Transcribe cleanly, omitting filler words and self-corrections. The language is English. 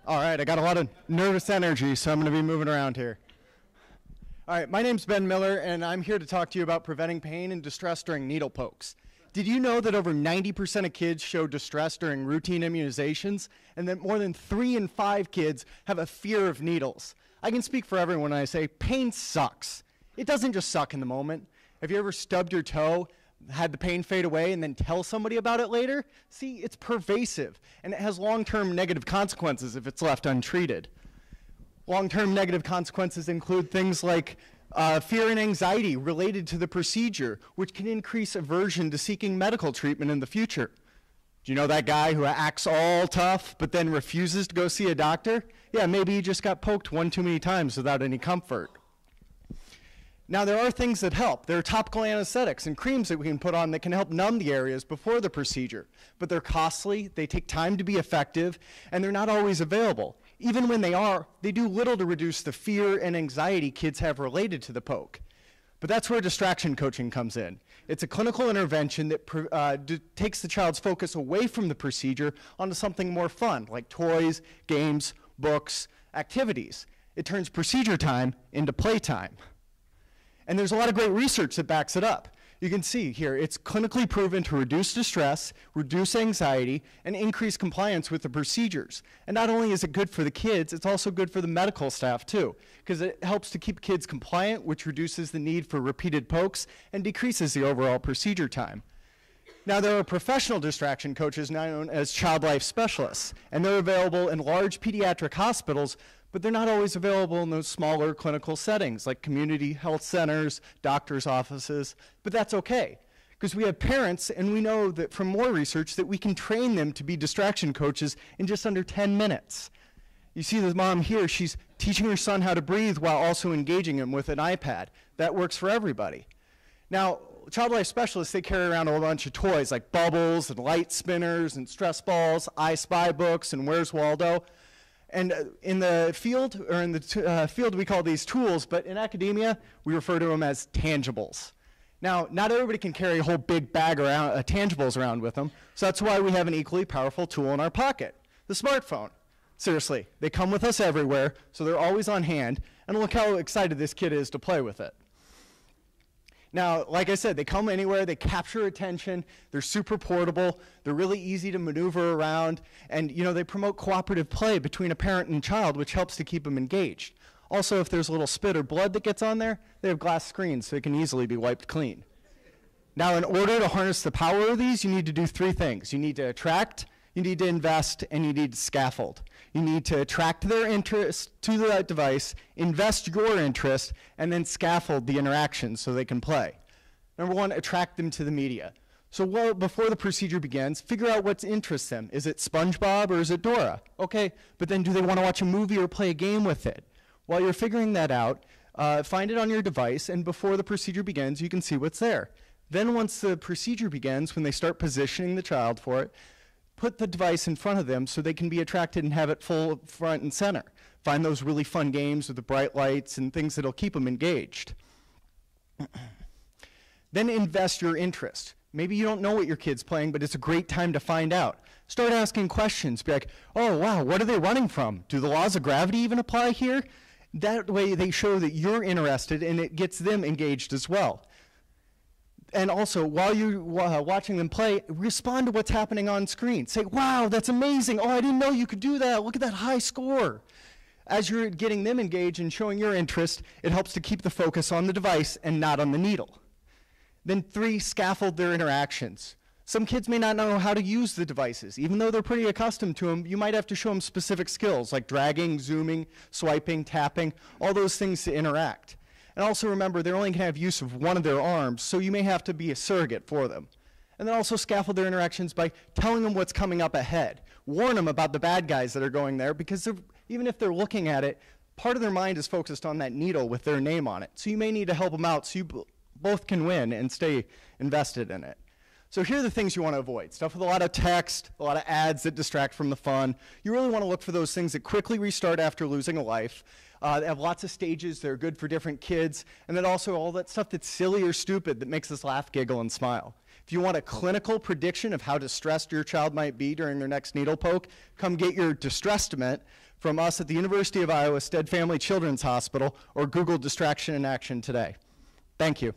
All right, I got a lot of nervous energy, so I'm going to be moving around here. All right, my name's Ben Miller, and I'm here to talk to you about preventing pain and distress during needle pokes. Did you know that over 90% of kids show distress during routine immunizations, and that more than 3 in 5 kids have a fear of needles? I can speak for everyone when I say pain sucks. It doesn't just suck in the moment. Have you ever stubbed your toe, had the pain fade away, and then tell somebody about it later? See, it's pervasive, and it has long-term negative consequences if it's left untreated. Long-term negative consequences include things like fear and anxiety related to the procedure, which can increase aversion to seeking medical treatment in the future. Do you know that guy who acts all tough but then refuses to go see a doctor? Yeah, maybe he just got poked one too many times without any comfort. Now, there are things that help. There are topical anesthetics and creams that we can put on that can help numb the areas before the procedure, but they're costly, they take time to be effective, and they're not always available. Even when they are, they do little to reduce the fear and anxiety kids have related to the poke. But that's where distraction coaching comes in. It's a clinical intervention that takes the child's focus away from the procedure onto something more fun, like toys, games, books, activities. It turns procedure time into playtime. And there's a lot of great research that backs it up. You can see here, it's clinically proven to reduce distress, reduce anxiety, and increase compliance with the procedures. And not only is it good for the kids, it's also good for the medical staff too, because it helps to keep kids compliant, which reduces the need for repeated pokes and decreases the overall procedure time. Now, there are professional distraction coaches known as child life specialists, and they're available in large pediatric hospitals, but they're not always available in those smaller clinical settings like community health centers, doctors' offices, but that's okay, because we have parents, and we know that from more research that we can train them to be distraction coaches in just under 10 minutes. You see the mom here, she's teaching her son how to breathe while also engaging him with an iPad. That works for everybody. Now, child life specialists, they carry around a whole bunch of toys like bubbles and light spinners and stress balls, I Spy books, and Where's Waldo. And in the field, or in the field, we call these tools, but in academia, we refer to them as tangibles. Now, not everybody can carry a whole big bag around, tangibles around with them, so that's why we have an equally powerful tool in our pocket, the smartphone. Seriously, they come with us everywhere, so they're always on hand, and look how excited this kid is to play with it. Now, like I said, they come anywhere, they capture attention, they're super portable, they're really easy to maneuver around, and they promote cooperative play between a parent and child, which helps to keep them engaged. Also, if there's a little spit or blood that gets on there, they have glass screens so it can easily be wiped clean. Now, in order to harness the power of these, you need to do 3 things. You need to attract, you need to invest, and you need to scaffold. You need to attract their interest to that device, invest your interest, and then scaffold the interaction so they can play. Number 1, attract them to the media. So before the procedure begins, figure out what interests them. Is it SpongeBob or is it Dora? Okay, but then do they want to watch a movie or play a game with it? While you're figuring that out, find it on your device, and before the procedure begins, you can see what's there. Then once the procedure begins, when they start positioning the child for it, put the device in front of them so they can be attracted and have it full front and center. Find those really fun games with the bright lights and things that'll keep them engaged. Then invest your interest. Maybe you don't know what your kid's playing, but it's a great time to find out. Start asking questions. Be like, oh, wow, what are they running from? Do the laws of gravity even apply here? That way they show that you're interested, and it gets them engaged as well. And also, while you're watching them play, respond to what's happening on screen. Say, wow, that's amazing. Oh, I didn't know you could do that. Look at that high score. As you're getting them engaged and showing your interest, it helps to keep the focus on the device and not on the needle. Then 3, scaffold their interactions. Some kids may not know how to use the devices. Even though they're pretty accustomed to them, you might have to show them specific skills like dragging, zooming, swiping, tapping, all those things to interact. And also remember, they're only going to have use of one of their arms, so you may have to be a surrogate for them. And then also scaffold their interactions by telling them what's coming up ahead. Warn them about the bad guys that are going there, because even if they're looking at it, part of their mind is focused on that needle with their name on it. So you may need to help them out so you both can win and stay invested in it. So here are the things you want to avoid. Stuff with a lot of text, a lot of ads that distract from the fun. You really want to look for those things that quickly restart after losing a life. They have lots of stages that are good for different kids. And then also all that stuff that's silly or stupid that makes us laugh, giggle, and smile. If you want a clinical prediction of how distressed your child might be during their next needle poke, come get your distressment from us at the University of Iowa Stead Family Children's Hospital, or Google Distraction in Action today. Thank you.